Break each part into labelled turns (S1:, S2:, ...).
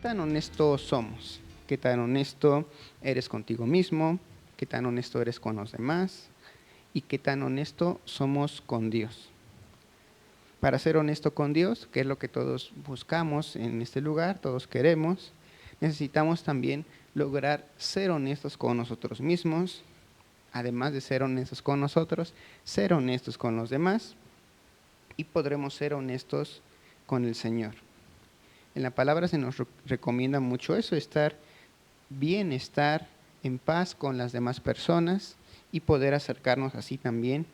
S1: tan honestos somos? ¿Qué tan honesto eres contigo mismo? ¿Qué tan honesto eres con los demás? ¿Y qué tan honesto somos con Dios? Para ser honesto con Dios, que es lo que todos buscamos en este lugar, todos queremos, necesitamos también lograr ser honestos con nosotros mismos, además de ser honestos con nosotros, ser honestos con los demás, y podremos ser honestos con el Señor. En la palabra se nos recomienda mucho eso, estar en paz con las demás personas y poder acercarnos así también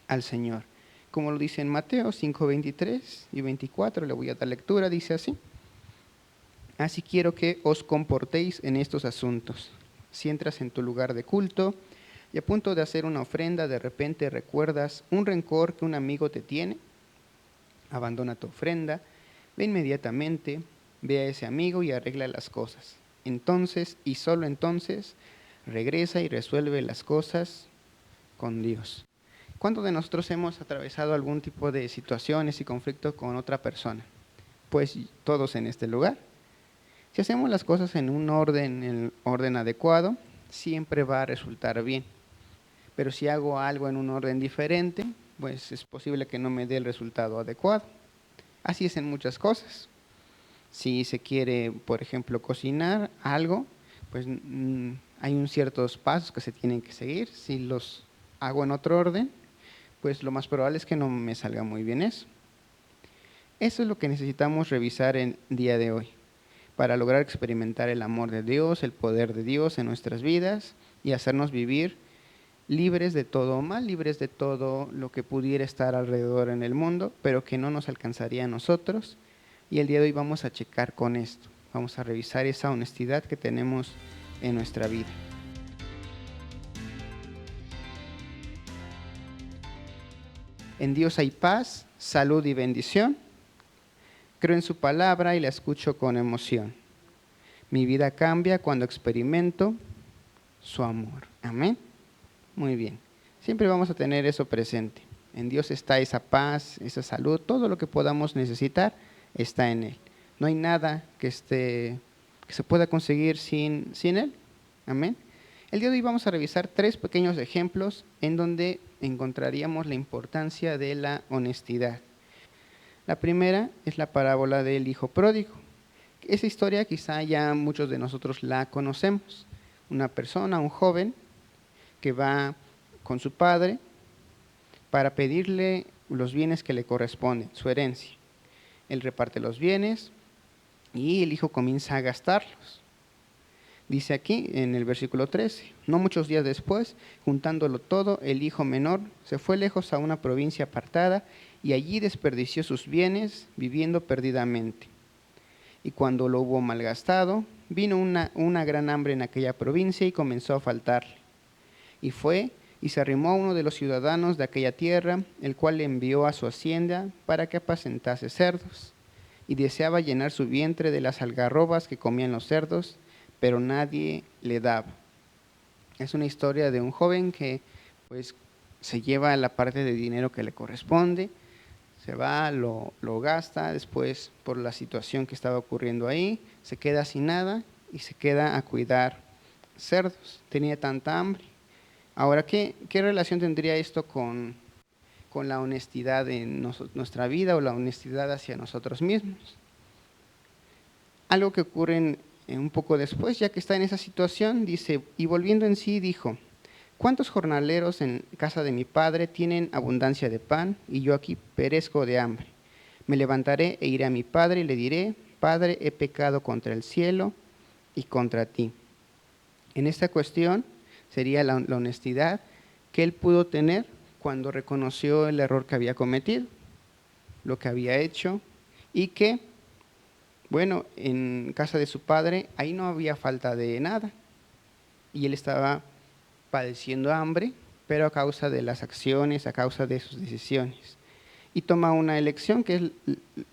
S1: al Señor. Como lo dice en Mateo 5:23 y 24, le voy a dar lectura, dice así: así quiero que os comportéis en estos asuntos. Si entras en tu lugar de culto y a punto de hacer una ofrenda, de repente recuerdas un rencor que un amigo te tiene, abandona tu ofrenda, ve inmediatamente, ve a ese amigo y arregla las cosas. Entonces, y solo entonces, regresa y resuelve las cosas con Dios. ¿Cuántos de nosotros hemos atravesado algún tipo de situaciones y conflicto con otra persona? Pues todos en este lugar. Si hacemos las cosas en el orden adecuado, siempre va a resultar bien. Pero si hago algo en un orden diferente, pues es posible que no me dé el resultado adecuado. Así es en muchas cosas. Si se quiere, por ejemplo, cocinar algo, pues hay ciertos pasos que se tienen que seguir. Si los hago en otro orden, pues lo más probable es que no me salga muy bien eso. Eso es lo que necesitamos revisar en día de hoy, para lograr experimentar el amor de Dios, el poder de Dios en nuestras vidas y hacernos vivir libres de todo mal, libres de todo lo que pudiera estar alrededor en el mundo, pero que no nos alcanzaría a nosotros. Y el día de hoy vamos a checar con esto, vamos a revisar esa honestidad que tenemos en nuestra vida. En Dios hay paz, salud y bendición. Creo en su palabra y la escucho con emoción. Mi vida cambia cuando experimento su amor. Amén. Muy bien. Siempre vamos a tener eso presente. En Dios está esa paz, esa salud, todo lo que podamos necesitar está en Él. No hay nada que se pueda conseguir sin Él. Amén. El día de hoy vamos a revisar 3 pequeños ejemplos en donde encontraríamos la importancia de la honestidad. La primera es la parábola del hijo pródigo. Esa historia quizá ya muchos de nosotros la conocemos. Una persona, un joven, que va con su padre para pedirle los bienes que le corresponden, su herencia. Él reparte los bienes y el hijo comienza a gastarlos. Dice aquí en el versículo 13, no muchos días después, juntándolo todo, el hijo menor se fue lejos a una provincia apartada y allí desperdició sus bienes viviendo perdidamente. Y cuando lo hubo malgastado, vino una gran hambre en aquella provincia y comenzó a faltarle. Y fue y se arrimó a uno de los ciudadanos de aquella tierra, el cual le envió a su hacienda para que apacentase cerdos. Y deseaba llenar su vientre de las algarrobas que comían los cerdos, pero nadie le daba. Es una historia de un joven que pues se lleva la parte de dinero que le corresponde, se va, lo gasta, después por la situación que estaba ocurriendo ahí, se queda sin nada y se queda a cuidar cerdos. Tenía tanta hambre. Ahora, ¿qué relación tendría esto con la honestidad en nuestra vida o la honestidad hacia nosotros mismos? Algo que ocurre un poco después, ya que está en esa situación, dice, y volviendo en sí dijo, ¿cuántos jornaleros en casa de mi padre tienen abundancia de pan y yo aquí perezco de hambre? Me levantaré e iré a mi padre y le diré, Padre, he pecado contra el cielo y contra ti. En esta cuestión sería la honestidad que él pudo tener cuando reconoció el error que había cometido, lo que había hecho, y que, bueno, en casa de su padre, ahí no había falta de nada, y él estaba padeciendo hambre, pero a causa de las acciones, a causa de sus decisiones. Y toma una elección que es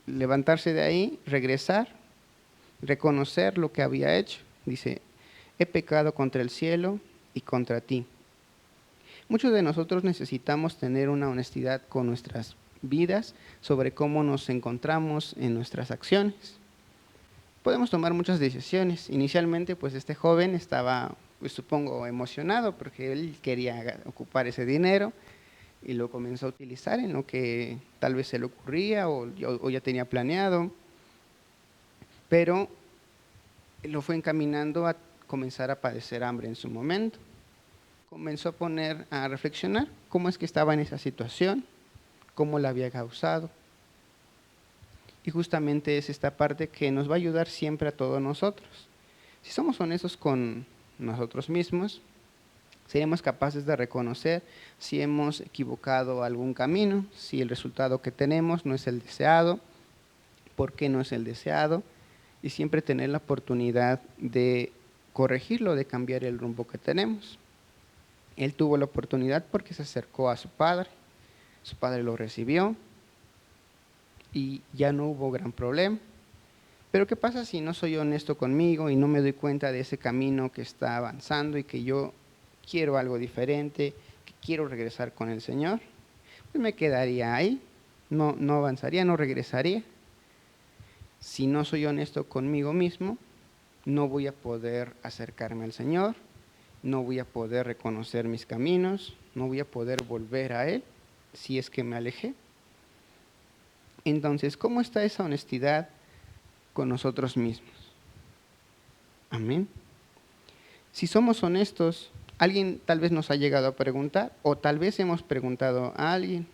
S1: levantarse de ahí, regresar, reconocer lo que había hecho. Dice, he pecado contra el cielo y contra ti. Muchos de nosotros necesitamos tener una honestidad con nuestras vidas sobre cómo nos encontramos en nuestras acciones. podemos tomar muchas decisiones. Inicialmente, pues este joven estaba, pues supongo, emocionado porque él quería ocupar ese dinero y lo comenzó a utilizar en lo que tal vez se le ocurría o ya tenía planeado, pero lo fue encaminando a comenzar a padecer hambre en su momento. Comenzó a reflexionar cómo es que estaba en esa situación, cómo la había causado. Y justamente es esta parte que nos va a ayudar siempre a todos nosotros. Si somos honestos con nosotros mismos, seremos capaces de reconocer si hemos equivocado algún camino, si el resultado que tenemos no es el deseado, por qué no es el deseado, y siempre tener la oportunidad de corregirlo, de cambiar el rumbo que tenemos. Él tuvo la oportunidad porque se acercó a su padre lo recibió y ya no hubo gran problema. Pero ¿qué pasa si no soy honesto conmigo y no me doy cuenta de ese camino que está avanzando y que yo quiero algo diferente, que quiero regresar con el Señor? Pues me quedaría ahí, no avanzaría, no regresaría. Si no soy honesto conmigo mismo, no voy a poder acercarme al Señor, no voy a poder reconocer mis caminos, no voy a poder volver a Él si es que me alejé. Entonces, ¿cómo está esa honestidad con nosotros mismos? Amén. Si somos honestos, alguien tal vez nos ha llegado a preguntar, o tal vez hemos preguntado a alguien,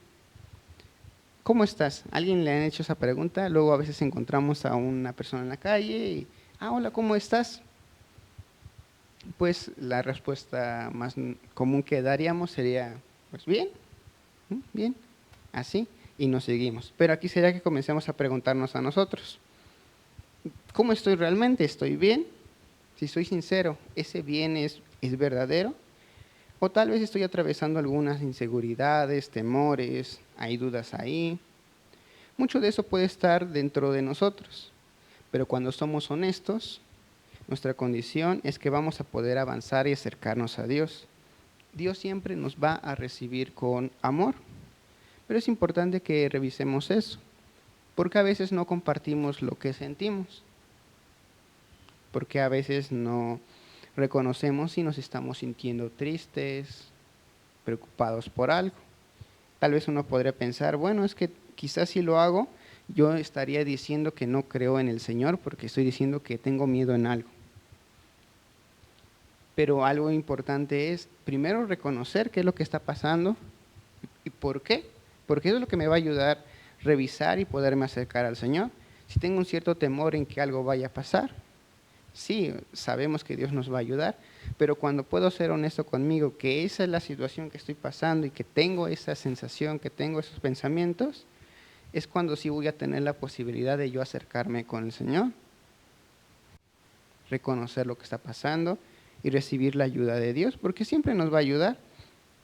S1: ¿cómo estás? ¿Alguien le han hecho esa pregunta? Luego a veces encontramos a una persona en la calle y, hola, ¿cómo estás? Pues la respuesta más común que daríamos sería, pues bien, bien, así, y nos seguimos. Pero aquí sería que comencemos a preguntarnos a nosotros, ¿cómo estoy realmente? ¿Estoy bien? Si soy sincero, ¿ese bien es verdadero? O tal vez estoy atravesando algunas inseguridades, temores, hay dudas ahí. Mucho de eso puede estar dentro de nosotros, pero cuando somos honestos, nuestra condición es que vamos a poder avanzar y acercarnos a Dios. Dios siempre nos va a recibir con amor, pero es importante que revisemos eso, porque a veces no compartimos lo que sentimos, porque a veces no reconocemos si nos estamos sintiendo tristes, preocupados por algo. Tal vez uno podría pensar, bueno, es que quizás si lo hago, yo estaría diciendo que no creo en el Señor porque estoy diciendo que tengo miedo en algo. Pero algo importante es primero reconocer qué es lo que está pasando y por qué. Porque eso es lo que me va a ayudar a revisar y poderme acercar al Señor. Si tengo un cierto temor en que algo vaya a pasar, sí, sabemos que Dios nos va a ayudar, pero cuando puedo ser honesto conmigo, que esa es la situación que estoy pasando y que tengo esa sensación, que tengo esos pensamientos, es cuando sí voy a tener la posibilidad de yo acercarme con el Señor, reconocer lo que está pasando y recibir la ayuda de Dios, porque siempre nos va a ayudar.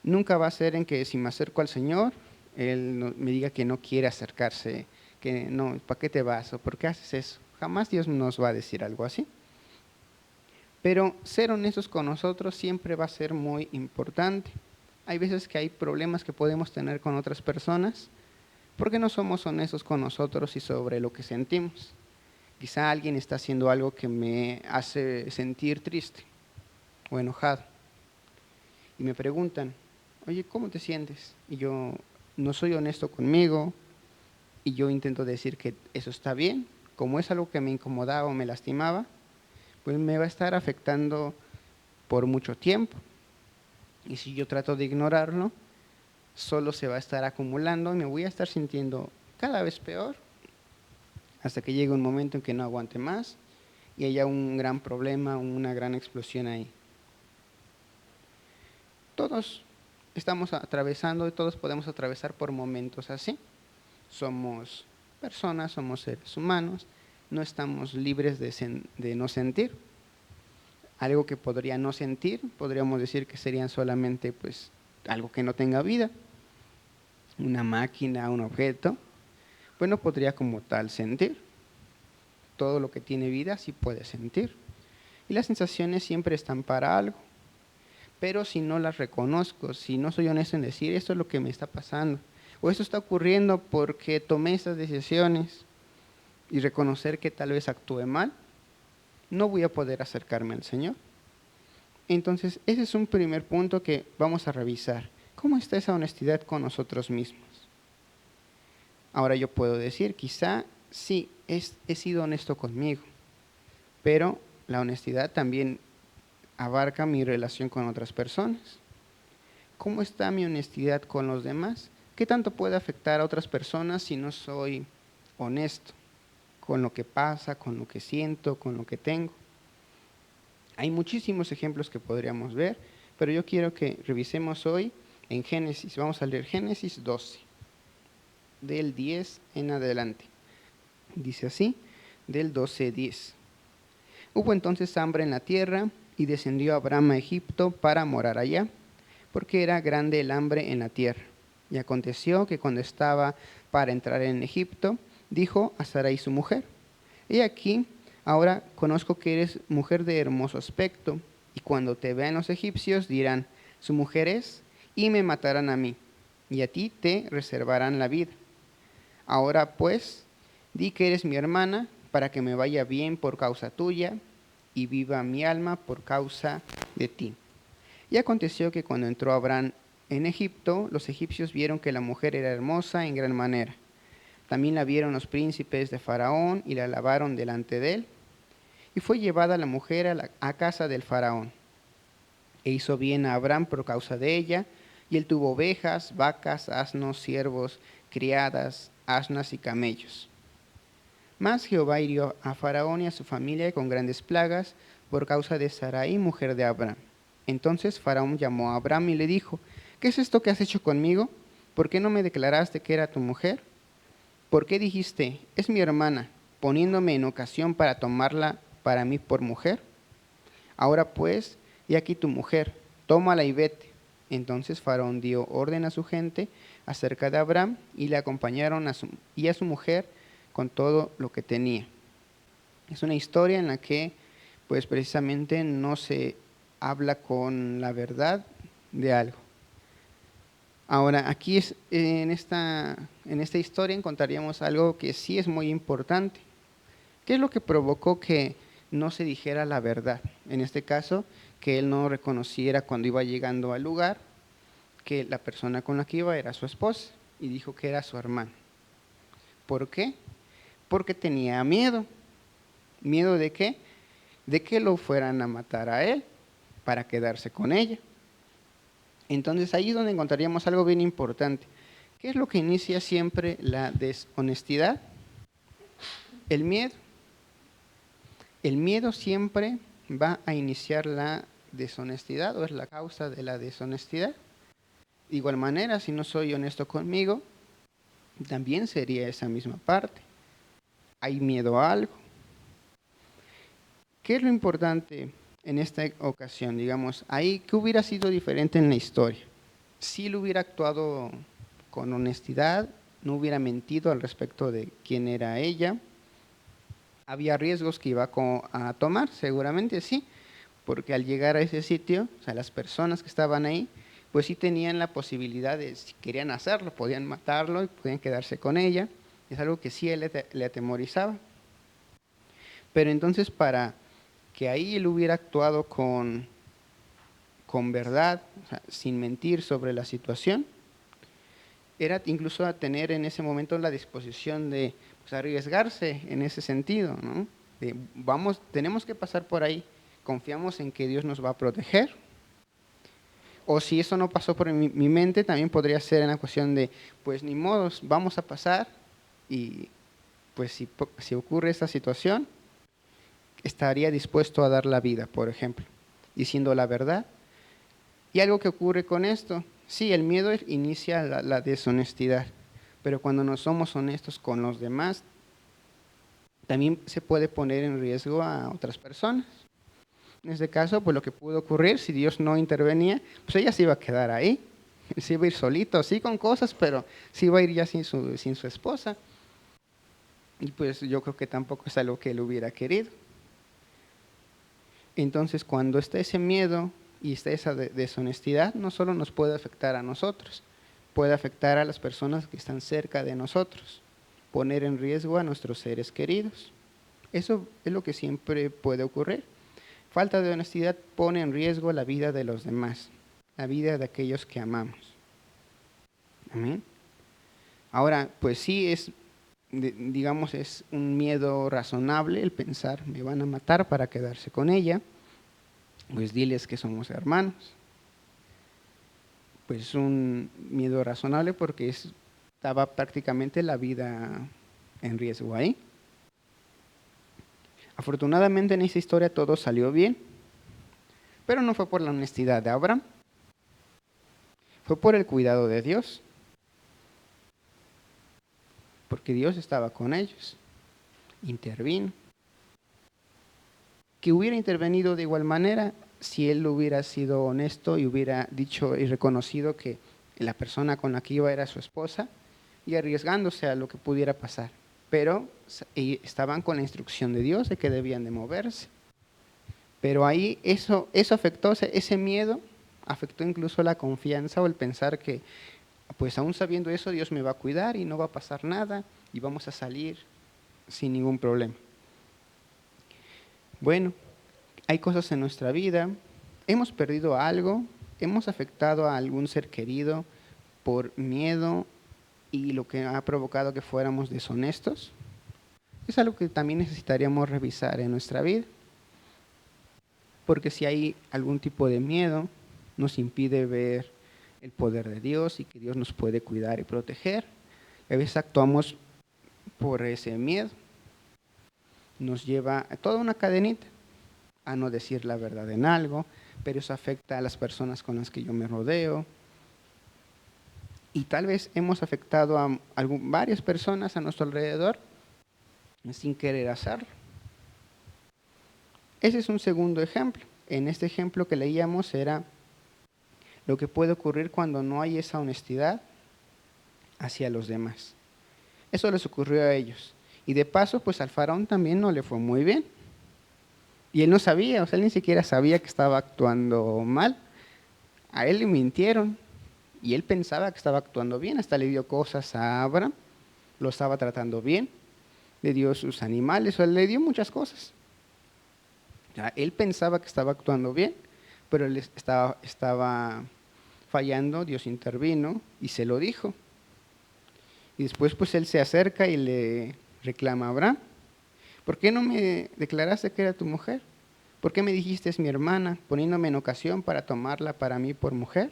S1: Nunca va a ser en que si me acerco al Señor, Él me diga que no quiere acercarse, que no, ¿para qué te vas? ¿O por qué haces eso? Jamás Dios nos va a decir algo así. Pero ser honestos con nosotros siempre va a ser muy importante. Hay veces que hay problemas que podemos tener con otras personas porque no somos honestos con nosotros y sobre lo que sentimos. Quizá alguien está haciendo algo que me hace sentir triste o enojado. Y me preguntan, oye, ¿cómo te sientes? Y yo no soy honesto conmigo y yo intento decir que eso está bien. Como es algo que me incomodaba o me lastimaba, pues me va a estar afectando por mucho tiempo. Y si yo trato de ignorarlo, solo se va a estar acumulando y me voy a estar sintiendo cada vez peor hasta que llegue un momento en que no aguante más y haya un gran problema, una gran explosión ahí. Todos estamos atravesando y todos podemos atravesar por momentos así. Somos personas, somos seres humanos, no estamos libres de no sentir. Algo que podría no sentir, podríamos decir que serían solamente pues algo que no tenga vida. Una máquina, un objeto, pues no podría como tal sentir. Todo lo que tiene vida sí puede sentir. Y las sensaciones siempre están para algo. Pero si no las reconozco, si no soy honesto en decir esto es lo que me está pasando, o esto está ocurriendo porque tomé esas decisiones, y reconocer que tal vez actúe mal, no voy a poder acercarme al Señor. Entonces, ese es un primer punto que vamos a revisar. ¿Cómo está esa honestidad con nosotros mismos? Ahora yo puedo decir, quizá sí, he sido honesto conmigo, pero la honestidad también abarca mi relación con otras personas. ¿Cómo está mi honestidad con los demás? ¿Qué tanto puede afectar a otras personas si no soy honesto con lo que pasa, con lo que siento, con lo que tengo? Hay muchísimos ejemplos que podríamos ver, pero yo quiero que revisemos hoy en Génesis. Vamos a leer Génesis 12, del 10 en adelante. Dice así, del 12:10. Hubo entonces hambre en la tierra, y descendió Abraham a Egipto para morar allá, porque era grande el hambre en la tierra. Y aconteció que cuando estaba para entrar en Egipto, dijo a Sarai su mujer: He aquí, ahora conozco que eres mujer de hermoso aspecto, y cuando te vean los egipcios dirán: su mujer es, y me matarán a mí, y a ti te reservarán la vida. Ahora pues, di que eres mi hermana, para que me vaya bien por causa tuya, y viva mi alma por causa de ti. Y aconteció que cuando entró Abraham en Egipto, los egipcios vieron que la mujer era hermosa en gran manera. También la vieron los príncipes de Faraón y la alabaron delante de él. Y fue llevada la mujer a casa del Faraón. E hizo bien a Abraham por causa de ella, y él tuvo ovejas, vacas, asnos, siervos, criadas, asnas y camellos. Mas Jehová hirió a Faraón y a su familia con grandes plagas por causa de Sarai, mujer de Abraham. Entonces Faraón llamó a Abraham y le dijo: ¿Qué es esto que has hecho conmigo? ¿Por qué no me declaraste que era tu mujer? ¿Por qué dijiste, es mi hermana, poniéndome en ocasión para tomarla para mí por mujer? Ahora pues, he aquí tu mujer, tómala y vete. Entonces Faraón dio orden a su gente acerca de Abraham, y le acompañaron a su mujer con todo lo que tenía. Es una historia en la que, pues precisamente, no se habla con la verdad de algo. Ahora, aquí en esta historia encontraríamos algo que sí es muy importante. ¿Qué es lo que provocó que no se dijera la verdad? En este caso, que él no reconociera cuando iba llegando al lugar que la persona con la que iba era su esposa, y dijo que era su hermana. ¿Por qué? Porque tenía miedo. ¿Miedo de qué? De que lo fueran a matar a él para quedarse con ella. Entonces ahí es donde encontraríamos algo bien importante. ¿Qué es lo que inicia siempre la deshonestidad? El miedo. El miedo siempre va a iniciar la deshonestidad, o es la causa de la deshonestidad. De igual manera, si no soy honesto conmigo, también sería esa misma parte. Hay miedo a algo. ¿Qué es lo importante en esta ocasión? Digamos, ahí, ¿qué hubiera sido diferente en la historia? Si él hubiera actuado con honestidad, no hubiera mentido al respecto de quién era ella, había riesgos que iba a tomar, seguramente sí, porque al llegar a ese sitio, o sea, las personas que estaban ahí, pues sí tenían la posibilidad de, si querían hacerlo, podían matarlo y podían quedarse con ella. Es algo que sí él le atemorizaba. Pero entonces, para que ahí él hubiera actuado con verdad, o sea, sin mentir sobre la situación, era incluso a tener en ese momento la disposición de, pues, arriesgarse en ese sentido, ¿no? De, tenemos que pasar por ahí, confiamos en que Dios nos va a proteger. O si eso no pasó por mi mente, también podría ser en la cuestión de, pues ni modos, vamos a pasar, y pues si ocurre esta situación, estaría dispuesto a dar la vida, por ejemplo, diciendo la verdad. Y algo que ocurre con esto, sí, el miedo inicia la deshonestidad, pero cuando no somos honestos con los demás, también se puede poner en riesgo a otras personas. En este caso, pues lo que pudo ocurrir, si Dios no intervenía, pues ella se iba a quedar ahí, se iba a ir solito, sí con cosas, pero se iba a ir ya sin su esposa. Y pues yo creo que tampoco es algo que él hubiera querido. Entonces, cuando está ese miedo y está esa deshonestidad, no solo nos puede afectar a nosotros, puede afectar a las personas que están cerca de nosotros, poner en riesgo a nuestros seres queridos. Eso es lo que siempre puede ocurrir. Falta de honestidad pone en riesgo la vida de los demás, la vida de aquellos que amamos. Amén. Ahora, pues sí digamos, es un miedo razonable el pensar, me van a matar para quedarse con ella, pues diles que somos hermanos. Pues un miedo razonable porque estaba prácticamente la vida en riesgo ahí. Afortunadamente en esa historia todo salió bien, pero no fue por la honestidad de Abraham, fue por el cuidado de Dios, porque Dios estaba con ellos, intervino. Que hubiera intervenido de igual manera si él hubiera sido honesto y hubiera dicho y reconocido que la persona con la que iba era su esposa y arriesgándose a lo que pudiera pasar. Pero estaban con la instrucción de Dios de que debían de moverse. Pero ahí eso afectó, ese miedo afectó incluso la confianza o el pensar que, pues aún sabiendo eso, Dios me va a cuidar y no va a pasar nada y vamos a salir sin ningún problema. Bueno, hay cosas en nuestra vida, hemos perdido algo, hemos afectado a algún ser querido por miedo y lo que ha provocado que fuéramos deshonestos. Es algo que también necesitaríamos revisar en nuestra vida, porque si hay algún tipo de miedo, nos impide ver el poder de Dios y que Dios nos puede cuidar y proteger. A veces actuamos por ese miedo. Nos lleva a toda una cadenita a no decir la verdad en algo, pero eso afecta a las personas con las que yo me rodeo. Y tal vez hemos afectado a varias personas a nuestro alrededor sin querer hacerlo. Ese es un segundo ejemplo. En este ejemplo que leíamos era lo que puede ocurrir cuando no hay esa honestidad hacia los demás. Eso les ocurrió a ellos. Y de paso, pues al faraón también no le fue muy bien. Y él no sabía, o sea, él ni siquiera sabía que estaba actuando mal. A él le mintieron y él pensaba que estaba actuando bien. Hasta le dio cosas a Abraham, lo estaba tratando bien, le dio sus animales, o le dio muchas cosas. O sea, él pensaba que estaba actuando bien, pero él estaba fallando, Dios intervino y se lo dijo. Y después pues él se acerca y le reclama a Abraham, ¿por qué no me declaraste que era tu mujer? ¿Por qué me dijiste es mi hermana, poniéndome en ocasión para tomarla para mí por mujer?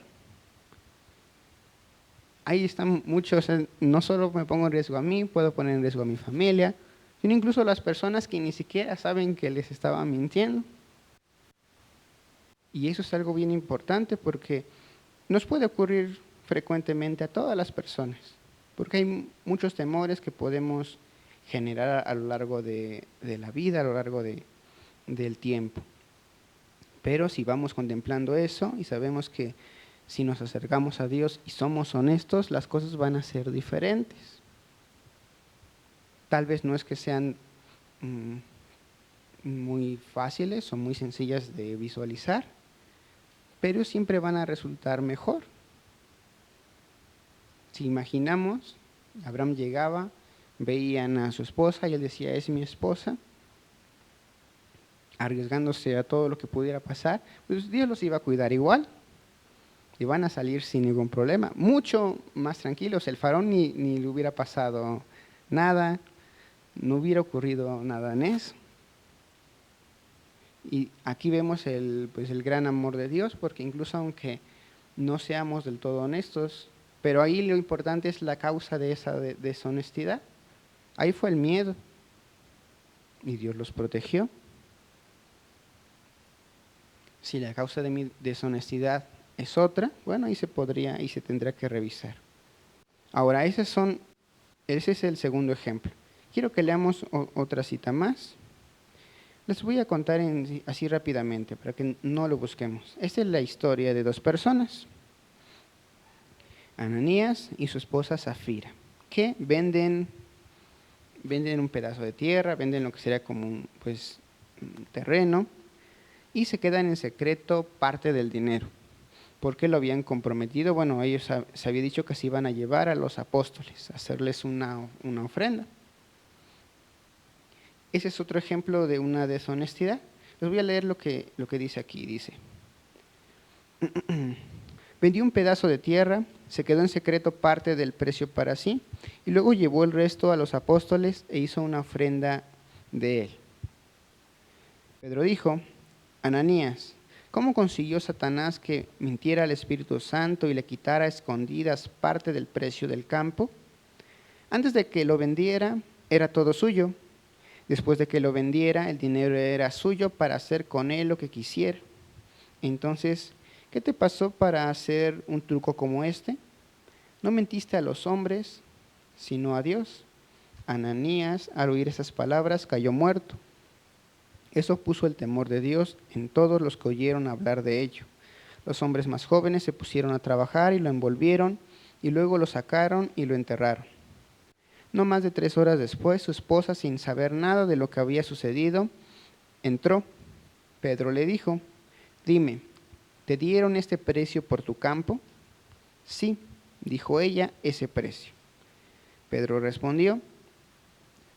S1: Ahí están muchos, no solo me pongo en riesgo a mí, puedo poner en riesgo a mi familia, sino incluso a las personas que ni siquiera saben que les estaba mintiendo. Y eso es algo bien importante porque nos puede ocurrir frecuentemente a todas las personas, porque hay muchos temores que podemos generar a lo largo de la vida, a lo largo del tiempo. Pero si vamos contemplando eso y sabemos que si nos acercamos a Dios y somos honestos, las cosas van a ser diferentes. Tal vez no es que sean muy fáciles o muy sencillas de visualizar, pero siempre van a resultar mejor. Si imaginamos, Abraham llegaba, veían a su esposa y él decía, es mi esposa, arriesgándose a todo lo que pudiera pasar, pues Dios los iba a cuidar igual y van a salir sin ningún problema, mucho más tranquilos. El faraón ni le hubiera pasado nada, no hubiera ocurrido nada en eso. Y aquí vemos el gran amor de Dios, porque incluso aunque no seamos del todo honestos, pero ahí lo importante es la causa de esa deshonestidad. Ahí fue el miedo y Dios los protegió. Si la causa de mi deshonestidad es otra, bueno, ahí se tendrá que revisar. Ahora, ese es el segundo ejemplo. Quiero que leamos otra cita más. Les voy a contar así rápidamente para que no lo busquemos. Esta es la historia de dos personas, Ananías y su esposa Zafira, que venden un pedazo de tierra, venden lo que sería como un terreno, y se quedan en secreto parte del dinero. ¿Por qué lo habían comprometido? Bueno, ellos se había dicho que se iban a llevar a los apóstoles, a hacerles una ofrenda. Ese es otro ejemplo de una deshonestidad. Les voy a leer lo que dice aquí. Dice, vendió un pedazo de tierra, se quedó en secreto parte del precio para sí, y luego llevó el resto a los apóstoles e hizo una ofrenda de él. Pedro dijo, Ananías, ¿cómo consiguió Satanás que mintiera al Espíritu Santo y le quitara a escondidas parte del precio del campo? Antes de que lo vendiera, era todo suyo. Después de que lo vendiera, el dinero era suyo para hacer con él lo que quisiera. Entonces, ¿qué te pasó para hacer un truco como este? No mentiste a los hombres, sino a Dios. Ananías, al oír esas palabras, cayó muerto. Eso puso el temor de Dios en todos los que oyeron hablar de ello. Los hombres más jóvenes se pusieron a trabajar y lo envolvieron, y luego lo sacaron y lo enterraron. No más de 3 horas después, su esposa, sin saber nada de lo que había sucedido, entró. Pedro le dijo, dime, ¿te dieron este precio por tu campo? Sí, dijo ella, ese precio. Pedro respondió,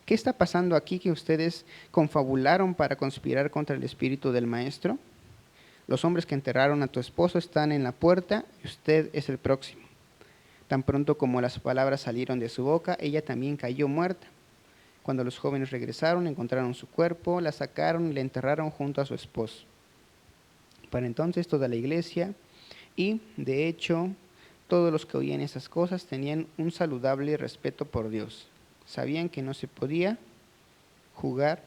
S1: ¿qué está pasando aquí que ustedes confabularon para conspirar contra el espíritu del maestro? Los hombres que enterraron a tu esposo están en la puerta y usted es el próximo. Tan pronto como las palabras salieron de su boca, ella también cayó muerta. Cuando los jóvenes regresaron, encontraron su cuerpo, la sacaron y la enterraron junto a su esposo. Para entonces toda la iglesia y, de hecho, todos los que oían esas cosas tenían un saludable respeto por Dios. Sabían que no se podía jugar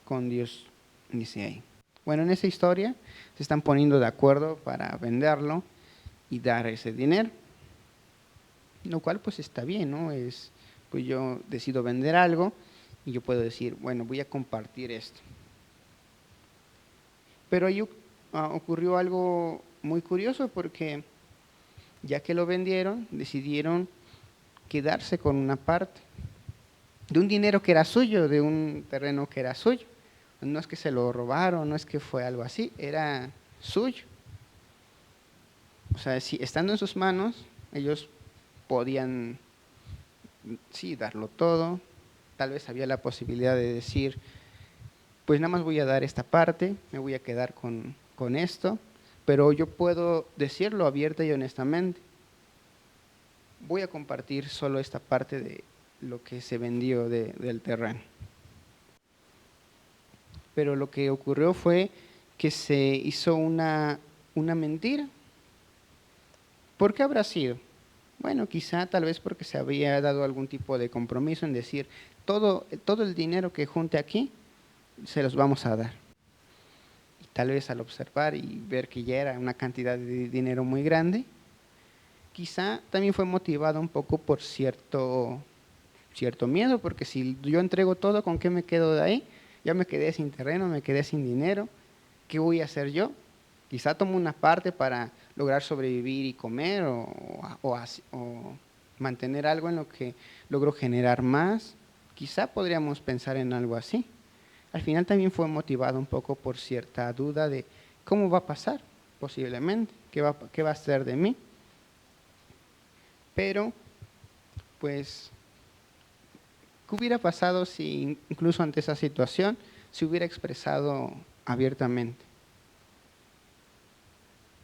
S1: con Dios, dice ahí. Bueno, en esa historia se están poniendo de acuerdo para venderlo y dar ese dinero. Lo cual pues está bien, ¿no? Pues yo decido vender algo y yo puedo decir, bueno, voy a compartir esto. Pero ahí ocurrió algo muy curioso porque ya que lo vendieron, decidieron quedarse con una parte de un dinero que era suyo, de un terreno que era suyo. No es que se lo robaron, no es que fue algo así, era suyo. O sea, si estando en sus manos, ellos podían, sí, darlo todo. Tal vez había la posibilidad de decir, pues nada más voy a dar esta parte, me voy a quedar con esto, pero yo puedo decirlo abierta y honestamente. Voy a compartir solo esta parte de lo que se vendió del terreno. Pero lo que ocurrió fue que se hizo una mentira. ¿Por qué habrá sido? Bueno, quizá tal vez porque se había dado algún tipo de compromiso en decir, todo el dinero que junte aquí, se los vamos a dar. Y tal vez al observar y ver que ya era una cantidad de dinero muy grande, quizá también fue motivado un poco por cierto miedo, porque si yo entrego todo, ¿con qué me quedo de ahí? Ya me quedé sin terreno, me quedé sin dinero, ¿qué voy a hacer yo? Quizá tomo una parte para lograr sobrevivir y comer o mantener algo en lo que logro generar más. Quizá podríamos pensar en algo así. Al final también fue motivado un poco por cierta duda de cómo va a pasar, posiblemente, qué va a ser de mí. Pero, pues, ¿qué hubiera pasado si incluso ante esa situación se hubiera expresado abiertamente?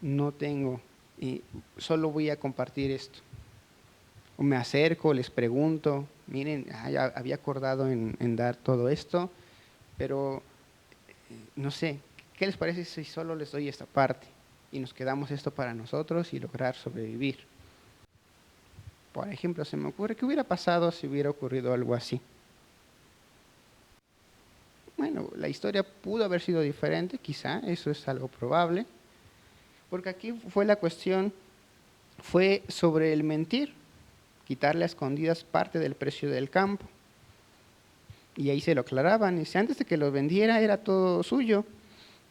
S1: No tengo, y solo voy a compartir esto. O me acerco, les pregunto, miren, ya había acordado en dar todo esto, pero no sé, ¿qué les parece si solo les doy esta parte y nos quedamos esto para nosotros y lograr sobrevivir? Por ejemplo, se me ocurre, ¿qué hubiera pasado si hubiera ocurrido algo así? Bueno, la historia pudo haber sido diferente, quizá, eso es algo probable, porque aquí la cuestión fue sobre el mentir, quitarle a escondidas parte del precio del campo. Y ahí se lo aclaraban, dice, antes de que lo vendiera era todo suyo,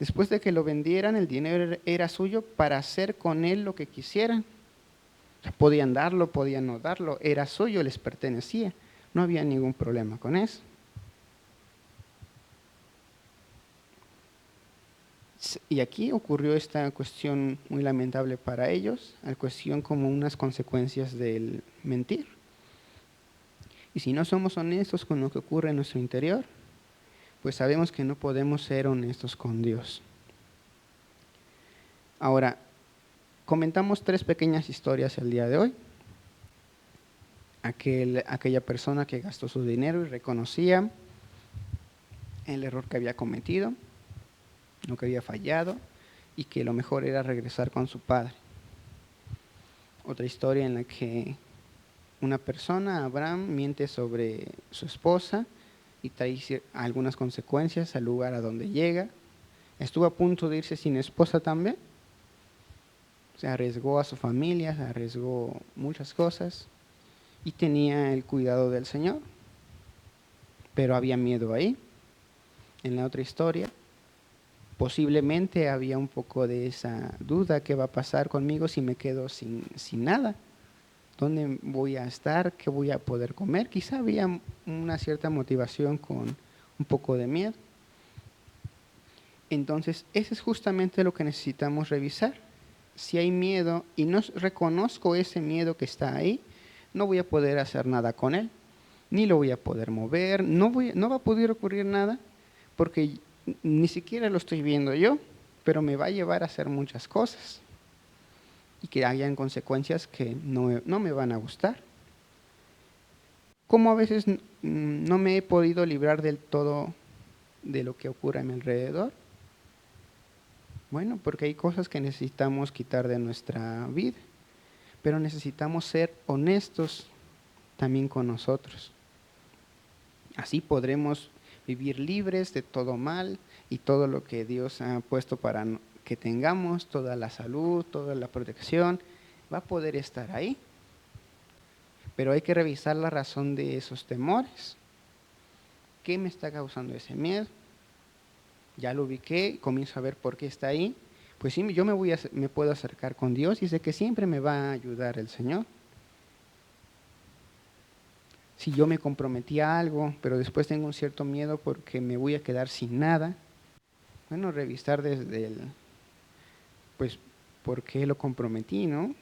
S1: después de que lo vendieran el dinero era suyo para hacer con él lo que quisieran. O sea, podían darlo, podían no darlo, era suyo, les pertenecía, no había ningún problema con eso. Y aquí ocurrió esta cuestión muy lamentable para ellos, la cuestión como unas consecuencias del mentir. Y si no somos honestos con lo que ocurre en nuestro interior, pues sabemos que no podemos ser honestos con Dios. Ahora, comentamos 3 pequeñas historias el día de hoy. Aquella persona que gastó su dinero y reconocía el error que había cometido, lo que había fallado, y que lo mejor era regresar con su padre. Otra historia en la que una persona, Abraham, miente sobre su esposa y trae algunas consecuencias al lugar a donde llega. Estuvo a punto de irse sin esposa también. Se arriesgó a su familia, se arriesgó muchas cosas y tenía el cuidado del Señor, pero había miedo ahí. En la otra historia, posiblemente había un poco de esa duda: ¿qué va a pasar conmigo si me quedo sin nada? ¿Dónde voy a estar? ¿Qué voy a poder comer? Quizá había una cierta motivación con un poco de miedo. Entonces, eso es justamente lo que necesitamos revisar. Si hay miedo y no reconozco ese miedo que está ahí, no voy a poder hacer nada con él, ni lo voy a poder mover, no va a poder ocurrir nada, porque ni siquiera lo estoy viendo yo, pero me va a llevar a hacer muchas cosas y que hayan consecuencias que no me van a gustar. ¿Cómo a veces no me he podido librar del todo de lo que ocurre a mi alrededor? Bueno, porque hay cosas que necesitamos quitar de nuestra vida, pero necesitamos ser honestos también con nosotros. Así podremos vivir libres de todo mal y todo lo que Dios ha puesto para que tengamos, toda la salud, toda la protección, va a poder estar ahí. Pero hay que revisar la razón de esos temores. ¿Qué me está causando ese miedo? Ya lo ubiqué, comienzo a ver por qué está ahí. Pues sí, yo me puedo acercar con Dios y sé que siempre me va a ayudar el Señor. Si yo me comprometí a algo, pero después tengo un cierto miedo porque me voy a quedar sin nada, bueno, revisar desde pues, ¿por qué lo comprometí, no?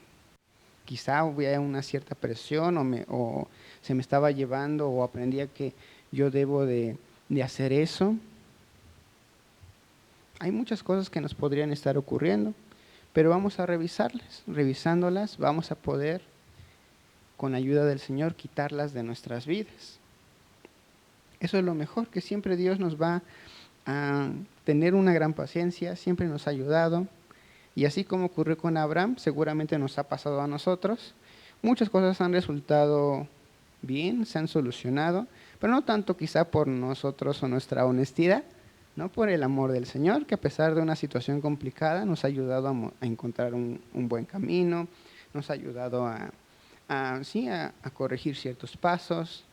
S1: Quizá había una cierta presión o se me estaba llevando o aprendía que yo debo de hacer eso. Hay muchas cosas que nos podrían estar ocurriendo, pero vamos a revisarlas. Revisándolas vamos a poder, con la ayuda del Señor, quitarlas de nuestras vidas. Eso es lo mejor, que siempre Dios nos va a tener una gran paciencia, siempre nos ha ayudado. Y así como ocurrió con Abraham, seguramente nos ha pasado a nosotros. Muchas cosas han resultado bien, se han solucionado, pero no tanto quizá por nosotros o nuestra honestidad, no por el amor del Señor, que a pesar de una situación complicada nos ha ayudado a encontrar un buen camino, nos ha ayudado a corregir ciertos pasos.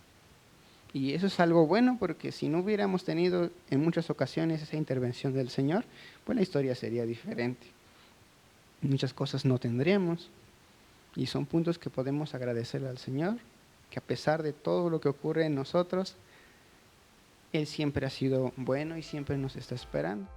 S1: Y eso es algo bueno, porque si no hubiéramos tenido en muchas ocasiones esa intervención del Señor, pues la historia sería diferente. Muchas cosas no tendríamos. Y son puntos que podemos agradecerle al Señor, que a pesar de todo lo que ocurre en nosotros, Él siempre ha sido bueno y siempre nos está esperando.